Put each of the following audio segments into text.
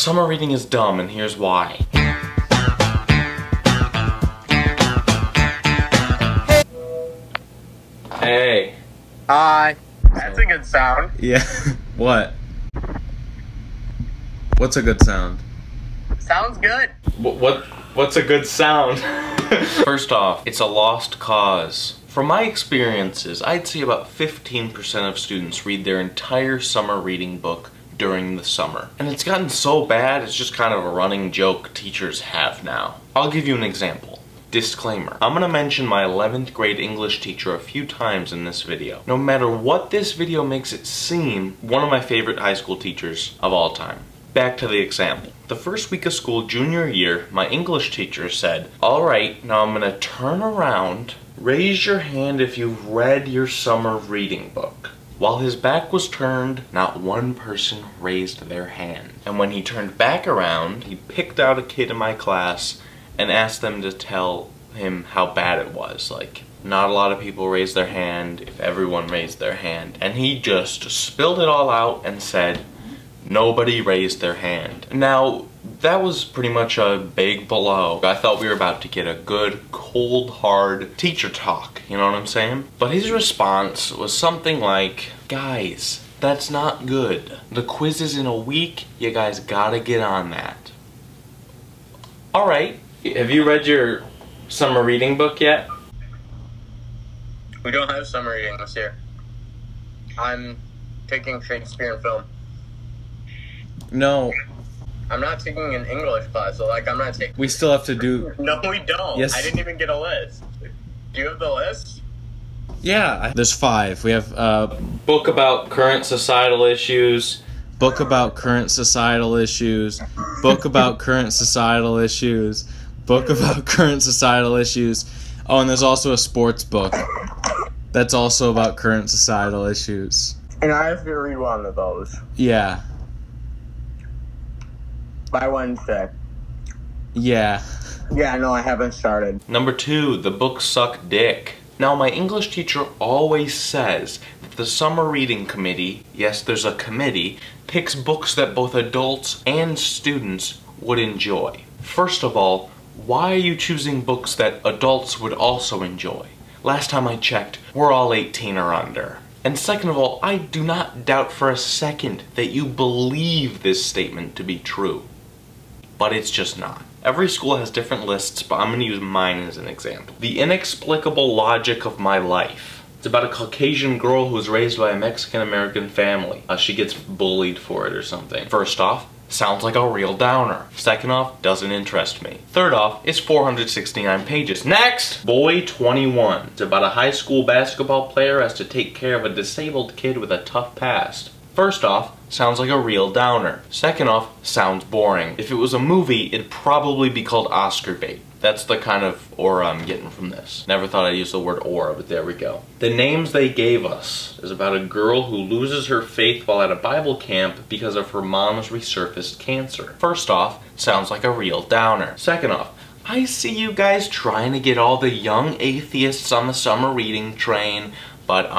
Summer reading is dumb, and here's why. Hey. Hi. That's a good sound. Yeah. What? What's a good sound? Sounds good. What's a good sound? First off, it's a lost cause. From my experiences, I'd say about 15% of students read their entire summer reading book during the summer. And it's gotten so bad, it's just kind of a running joke teachers have now. I'll give you an example. Disclaimer. I'm gonna mention my 11th grade English teacher a few times in this video. No matter what this video makes it seem, one of my favorite high school teachers of all time. Back to the example. The first week of school junior year, my English teacher said, "Alright, now I'm gonna turn around. Raise your hand if you've read your summer reading book." While his back was turned, not one person raised their hand. And when he turned back around, he picked out a kid in my class and asked them to tell him how bad it was. Like, not a lot of people raised their hand if everyone raised their hand. And he just spilled it all out and said, nobody raised their hand. Now, that was pretty much a big blow. I thought we were about to get a good, cold, hard teacher talk, you know what I'm saying? But his response was something like, guys, that's not good. The quiz is in a week, you guys gotta get on that. Alright, have you read your summer reading book yet? We don't have summer reading this year. I'm taking Shakespeare and film. No. I'm not taking an English class, so like I'm not taking... We still have to do... No, we don't. Yes. I didn't even get a list. Do you have the list? Yeah. There's 5. We have book about current societal issues, book about current societal issues, book about current societal issues, book about current societal issues. Oh, and there's also a sports book that's also about current societal issues. And I have to read one of those. Yeah. By Wednesday. Yeah. Yeah, no, I haven't started. Number 2, the books suck dick. Now, my English teacher always says that the summer reading committee, yes, there's a committee, picks books that both adults and students would enjoy. First of all, why are you choosing books that adults would also enjoy? Last time I checked, we're all 18 or under. And second of all, I do not doubt for a second that you believe this statement to be true. But it's just not. Every school has different lists, but I'm going to use mine as an example. The Inexplicable Logic of My Life. It's about a Caucasian girl who was raised by a Mexican-American family. She gets bullied for it or something. First off, sounds like a real downer. Second off, doesn't interest me. Third off, it's 469 pages. Next! Boy 21. It's about a high school basketball player who has to take care of a disabled kid with a tough past. First off, sounds like a real downer. Second off, sounds boring. If it was a movie, it'd probably be called Oscar bait. That's the kind of aura I'm getting from this. Never thought I'd use the word aura, but there we go. The Names They Gave Us is about a girl who loses her faith while at a Bible camp because of her mom's resurfaced cancer. First off, sounds like a real downer. Second off, I see you guys trying to get all the young atheists on the summer reading train, but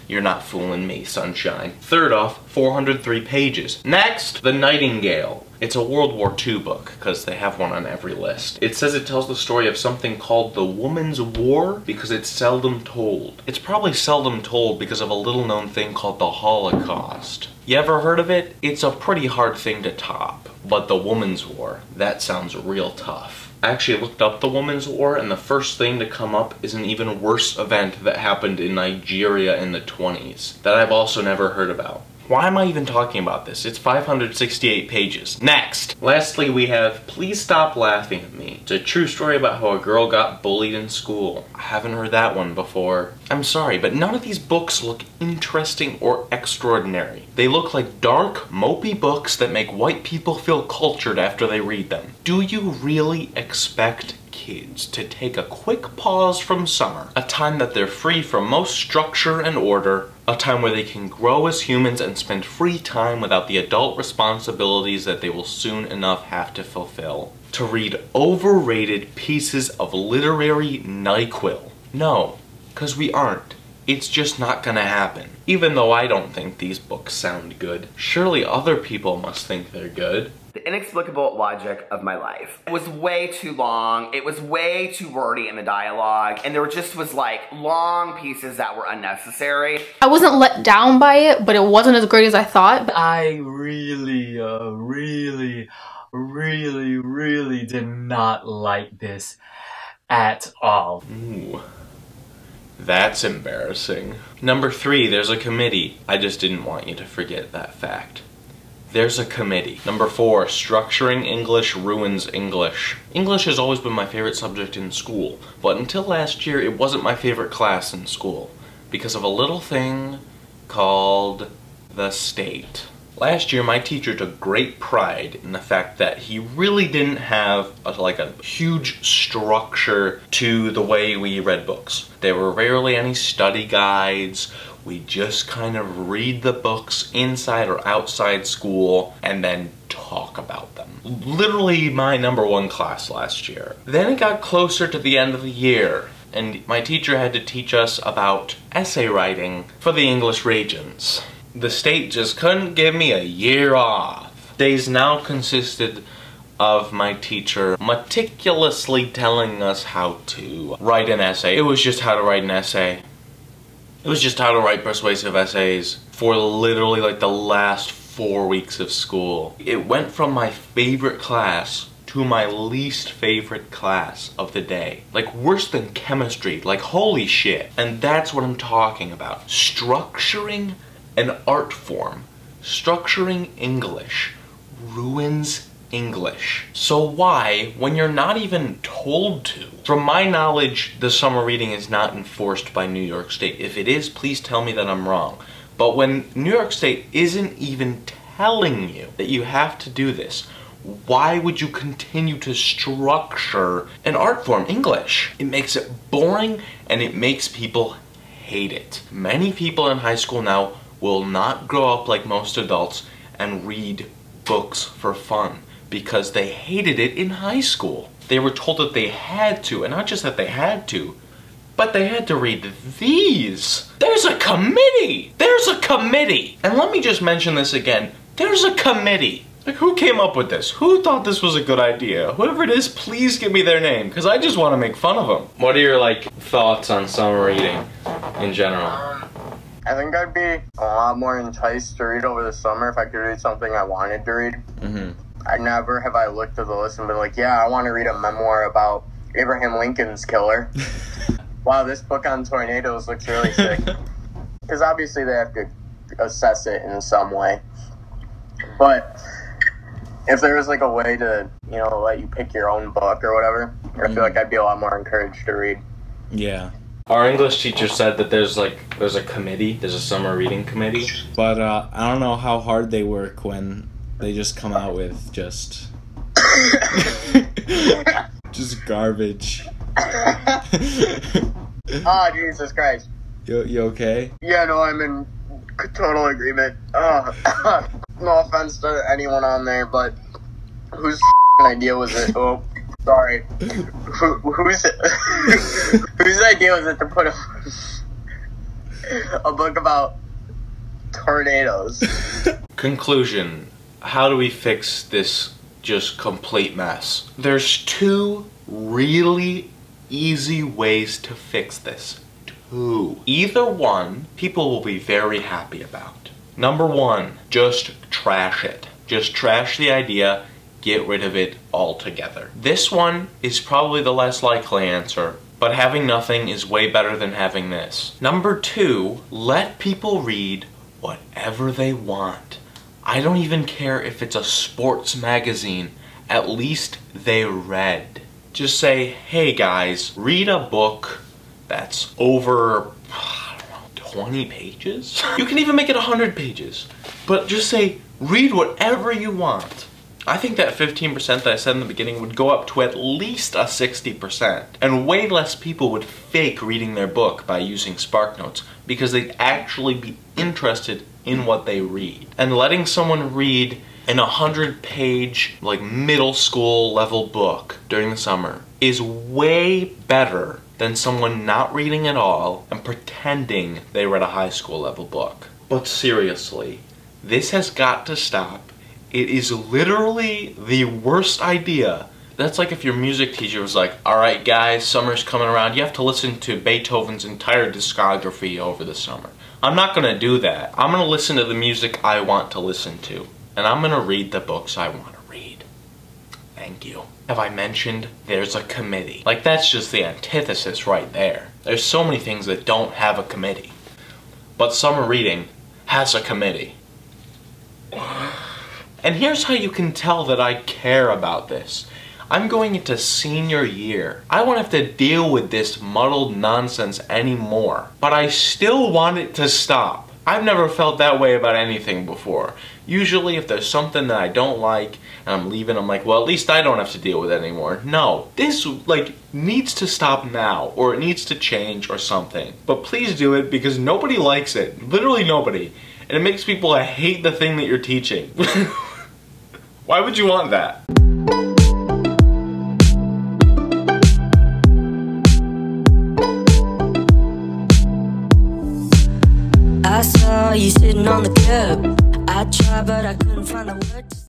you're not fooling me, sunshine. Third off, 403 pages. Next, The Nightingale. It's a World War II book, because they have one on every list. It says it tells the story of something called the Woman's War because it's seldom told. It's probably seldom told because of a little-known thing called the Holocaust. You ever heard of it? It's a pretty hard thing to top. But the Woman's War, that sounds real tough. I actually looked up the Women's War, and the first thing to come up is an even worse event that happened in Nigeria in the 20s that I've also never heard about. Why am I even talking about this? It's 568 pages. Next! Lastly, we have Please Stop Laughing at Me. It's a true story about how a girl got bullied in school. I haven't heard that one before. I'm sorry, but none of these books look interesting or extraordinary. They look like dark, mopey books that make white people feel cultured after they read them. Do you really expect kids to take a quick pause from summer, a time that they're free from most structure and order, a time where they can grow as humans and spend free time without the adult responsibilities that they will soon enough have to fulfill, to read overrated pieces of literary NyQuil? No, because we aren't. It's just not gonna happen. Even though I don't think these books sound good, surely other people must think they're good. The inexplicable logic of my life. It was way too long, it was way too wordy in the dialogue, and there just was like long pieces that were unnecessary. I wasn't let down by it, but it wasn't as great as I thought. I really did not like this at all. Ooh. That's embarrassing. Number 3, there's a committee. I just didn't want you to forget that fact. There's a committee. Number 4, structuring English ruins English. English has always been my favorite subject in school, but until last year it wasn't my favorite class in school because of a little thing called the state. Last year my teacher took great pride in the fact that he really didn't have a huge structure to the way we read books. There were rarely any study guides. We just kind of read the books inside or outside school and then talk about them. Literally my #1 class last year. Then it got closer to the end of the year and my teacher had to teach us about essay writing for the English regions. The state just couldn't give me a year off. Days now consisted of my teacher meticulously telling us how to write an essay. It was just how to write an essay. It was just how to write persuasive essays for literally like the last 4 weeks of school. It went from my favorite class to my least favorite class of the day. Like worse than chemistry, like holy shit. And that's what I'm talking about. Structuring an art form, structuring English, ruins English. So why, when you're not even told to? From my knowledge, the summer reading is not enforced by New York State. If it is, please tell me that I'm wrong. But when New York State isn't even telling you that you have to do this, why would you continue to structure an art form, English? It makes it boring and it makes people hate it. Many people in high school now will not grow up like most adults and read books for fun because they hated it in high school. They were told that they had to, and not just that they had to, but they had to read these. There's a committee! There's a committee! And let me just mention this again. There's a committee. Like, who came up with this? Who thought this was a good idea? Whoever it is, please give me their name, because I just want to make fun of them. What are your, thoughts on summer reading in general? I think I'd be a lot more enticed to read over the summer if I could read something I wanted to read. I never have I looked at the list and been like, yeah, I want to read a memoir about Abraham Lincoln's killer. Wow, this book on tornadoes looks really sick. Because obviously they have to assess it in some way. But if there was a way to, let you pick your own book or whatever, I feel like I'd be a lot more encouraged to read. Yeah. Our English teacher said that there's a committee, there's a summer reading committee. But I don't know how hard they work when they just come out with just garbage. Oh, Jesus Christ. You okay? Yeah, no, I'm in total agreement. No offense to anyone on there, but whose idea was it? Oh, sorry. Whose idea was it to put a book about tornadoes? Conclusion. How do we fix this just complete mess? There's 2 really easy ways to fix this. 2. Either one, people will be very happy about. Number 1, just trash it. Just trash the idea, get rid of it altogether. This one is probably the less likely answer, but having nothing is way better than having this. Number 2, let people read whatever they want. I don't even care if it's a sports magazine, at least they read. Just say, hey guys, read a book that's over, 20 pages? You can even make it 100 pages. But just say, read whatever you want. I think that 15% that I said in the beginning would go up to at least a 60%. And way less people would fake reading their book by using SparkNotes because they'd actually be interested in what they read. And letting someone read an 100-page, middle school level book during the summer is way better than someone not reading at all and pretending they read a high school level book. But seriously, this has got to stop. It is literally the worst idea. That's like if your music teacher was like, alright guys, summer's coming around, you have to listen to Beethoven's entire discography over the summer. I'm not gonna do that. I'm gonna listen to the music I want to listen to. And I'm gonna read the books I want to read. Thank you. Have I mentioned there's a committee? Like, that's just the antithesis right there. There's so many things that don't have a committee. But summer reading has a committee. And here's how you can tell that I care about this. I'm going into senior year. I won't have to deal with this muddled nonsense anymore. But I still want it to stop. I've never felt that way about anything before. Usually if there's something that I don't like and I'm leaving, I'm like, well, at least I don't have to deal with it anymore. No, this like needs to stop now, or it needs to change or something. But please do it, because nobody likes it. Literally nobody. And it makes people hate the thing that you're teaching. Why would you want that? I saw you sitting on the curb. I tried, but I couldn't find the words.